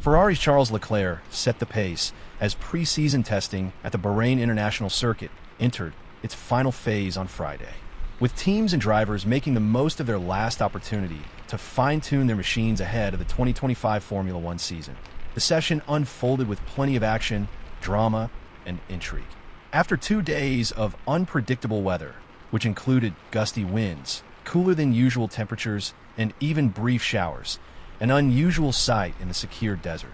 Ferrari's Charles Leclerc set the pace as pre-season testing at the Bahrain International Circuit entered its final phase on Friday, with teams and drivers making the most of their last opportunity to fine-tune their machines ahead of the 2025 Formula One season. The session unfolded with plenty of action, drama, and intrigue. After 2 days of unpredictable weather, which included gusty winds, cooler than usual temperatures, and even brief showers, an unusual sight in the Sakir Desert,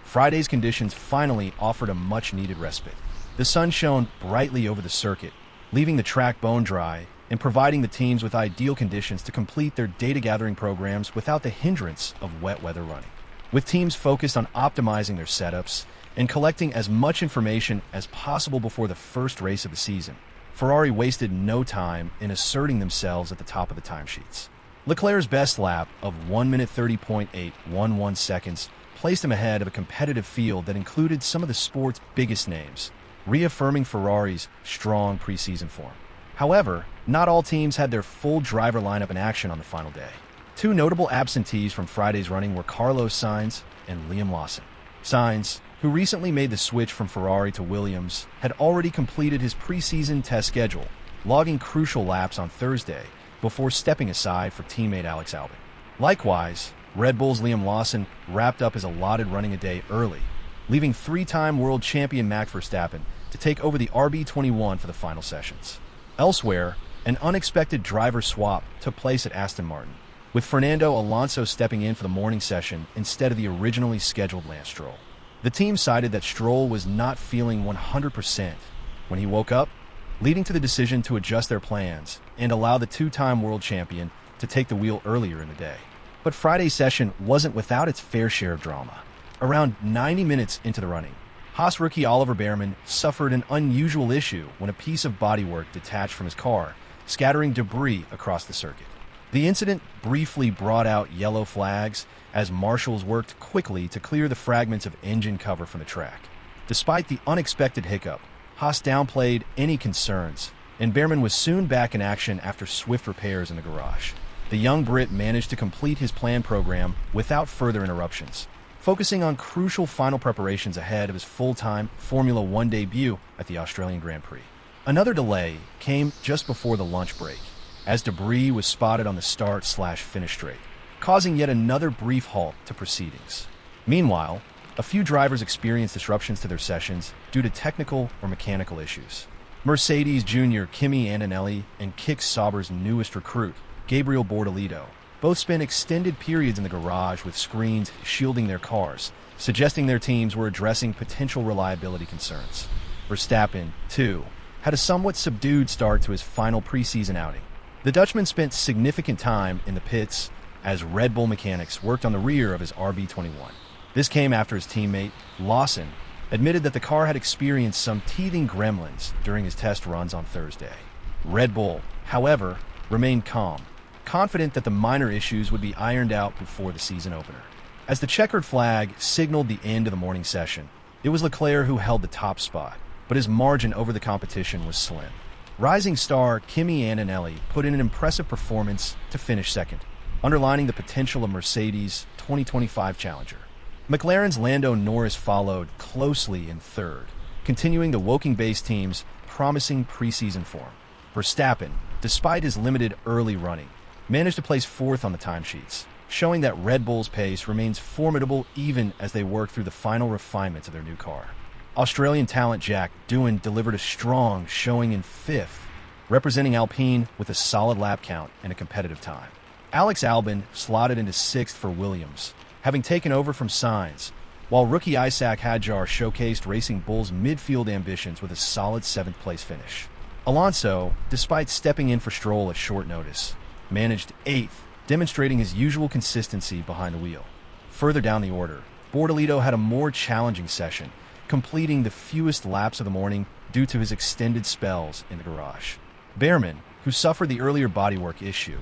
Friday's conditions finally offered a much-needed respite. The sun shone brightly over the circuit, leaving the track bone dry and providing the teams with ideal conditions to complete their data-gathering programs without the hindrance of wet weather running. With teams focused on optimizing their setups and collecting as much information as possible before the first race of the season, Ferrari wasted no time in asserting themselves at the top of the timesheets. Leclerc's best lap of 1 minute 30.811 seconds placed him ahead of a competitive field that included some of the sport's biggest names, reaffirming Ferrari's strong preseason form. However, not all teams had their full driver lineup in action on the final day. 2 notable absentees from Friday's running were Carlos Sainz and Liam Lawson. Sainz, who recently made the switch from Ferrari to Williams, had already completed his preseason test schedule, logging crucial laps on Thursday before stepping aside for teammate Alex Albon. Likewise, Red Bull's Liam Lawson wrapped up his allotted running a day early, leaving 3-time world champion Max Verstappen to take over the RB21 for the final sessions. Elsewhere, an unexpected driver swap took place at Aston Martin, with Fernando Alonso stepping in for the morning session instead of the originally scheduled Lance Stroll. The team cited that Stroll was not feeling 100% when he woke up, leading to the decision to adjust their plans and allow the 2-time world champion to take the wheel earlier in the day. But Friday's session wasn't without its fair share of drama. Around 90 minutes into the running, Haas rookie Oliver Bearman suffered an unusual issue when a piece of bodywork detached from his car, scattering debris across the circuit. The incident briefly brought out yellow flags as marshals worked quickly to clear the fragments of engine cover from the track. Despite the unexpected hiccup, Haas downplayed any concerns, and Bearman was soon back in action after swift repairs in the garage. The young Brit managed to complete his planned program without further interruptions, focusing on crucial final preparations ahead of his full-time Formula One debut at the Australian Grand Prix. Another delay came just before the lunch break, as debris was spotted on the start/finish straight, causing yet another brief halt to proceedings. Meanwhile, a few drivers experienced disruptions to their sessions due to technical or mechanical issues. Mercedes junior Kimi Antonelli and Kick Sauber's newest recruit, Gabriel Bortolito, both spent extended periods in the garage with screens shielding their cars, suggesting their teams were addressing potential reliability concerns. Verstappen, too, had a somewhat subdued start to his final preseason outing. The Dutchman spent significant time in the pits as Red Bull mechanics worked on the rear of his RB21. This came after his teammate, Lawson, admitted that the car had experienced some teething gremlins during his test runs on Thursday. Red Bull, however, remained calm, confident that the minor issues would be ironed out before the season opener. As the checkered flag signaled the end of the morning session, it was Leclerc who held the top spot, but his margin over the competition was slim. Rising star Kimi Antonelli put in an impressive performance to finish second, underlining the potential of Mercedes' 2025 challenger. McLaren's Lando Norris followed closely in third, continuing the Woking-based team's promising preseason form. Verstappen, despite his limited early running, managed to place fourth on the timesheets, showing that Red Bull's pace remains formidable even as they work through the final refinements of their new car. Australian talent Jack Doohan delivered a strong showing in fifth, representing Alpine with a solid lap count and a competitive time. Alex Albon slotted into sixth for Williams, having taken over from Sainz, while rookie Isaac Hadjar showcased Racing Bull's midfield ambitions with a solid seventh-place finish. Alonso, despite stepping in for Stroll at short notice, managed eighth, demonstrating his usual consistency behind the wheel. Further down the order, Bortolito had a more challenging session, completing the fewest laps of the morning due to his extended spells in the garage. Bearman, who suffered the earlier bodywork issue,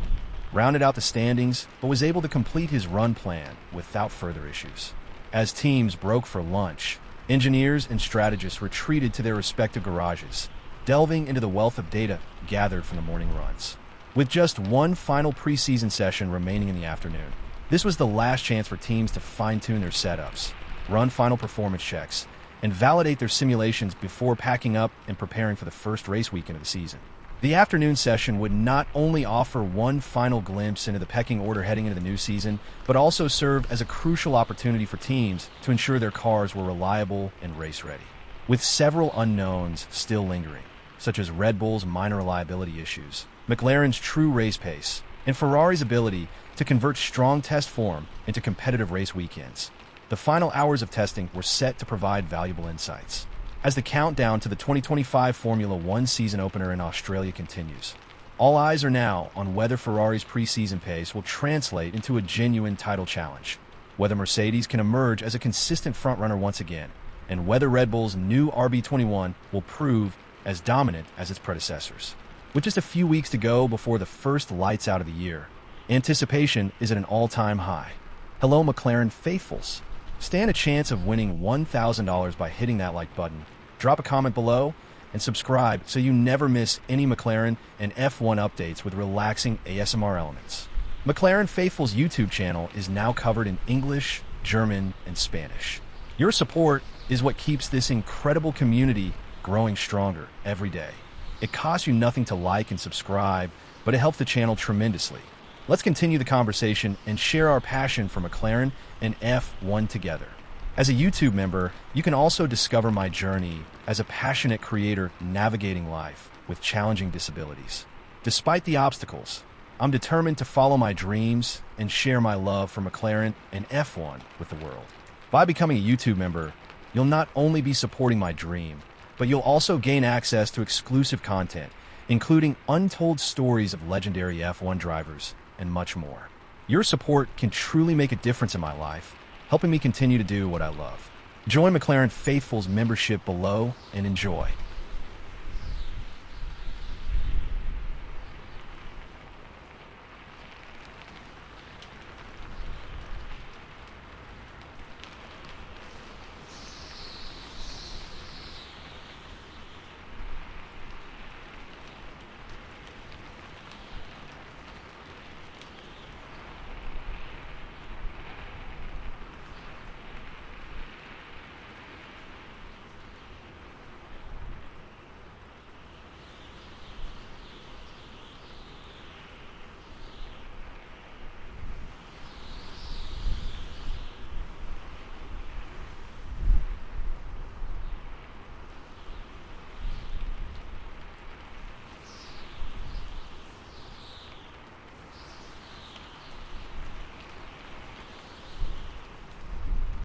rounded out the standings but was able to complete his run plan without further issues. As teams broke for lunch, engineers and strategists retreated to their respective garages, delving into the wealth of data gathered from the morning runs. With just one final preseason session remaining in the afternoon, this was the last chance for teams to fine-tune their setups, run final performance checks, and validate their simulations before packing up and preparing for the first race weekend of the season. The afternoon session would not only offer one final glimpse into the pecking order heading into the new season, but also serve as a crucial opportunity for teams to ensure their cars were reliable and race-ready. With several unknowns still lingering, such as Red Bull's minor reliability issues, McLaren's true race pace, and Ferrari's ability to convert strong test form into competitive race weekends, the final hours of testing were set to provide valuable insights. As the countdown to the 2025 Formula One season opener in Australia continues, all eyes are now on whether Ferrari's preseason pace will translate into a genuine title challenge, whether Mercedes can emerge as a consistent frontrunner once again, and whether Red Bull's new RB21 will prove as dominant as its predecessors. With just a few weeks to go before the first lights out of the year, anticipation is at an all-time high. Hello, McLaren faithfuls. Stand a chance of winning $1,000 by hitting that like button. Drop a comment below and subscribe so you never miss any McLaren and F1 updates with relaxing ASMR elements. McLaren Faithful's YouTube channel is now covered in English, German, and Spanish. Your support is what keeps this incredible community growing stronger every day. It costs you nothing to like and subscribe, but it helps the channel tremendously. Let's continue the conversation and share our passion for McLaren and F1 together. As a YouTube member, you can also discover my journey as a passionate creator navigating life with challenging disabilities. Despite the obstacles, I'm determined to follow my dreams and share my love for McLaren and F1 with the world. By becoming a YouTube member, you'll not only be supporting my dream, but you'll also gain access to exclusive content, including untold stories of legendary F1 drivers and much more. Your support can truly make a difference in my life, helping me continue to do what I love. Join McLaren Faithful's membership below and enjoy.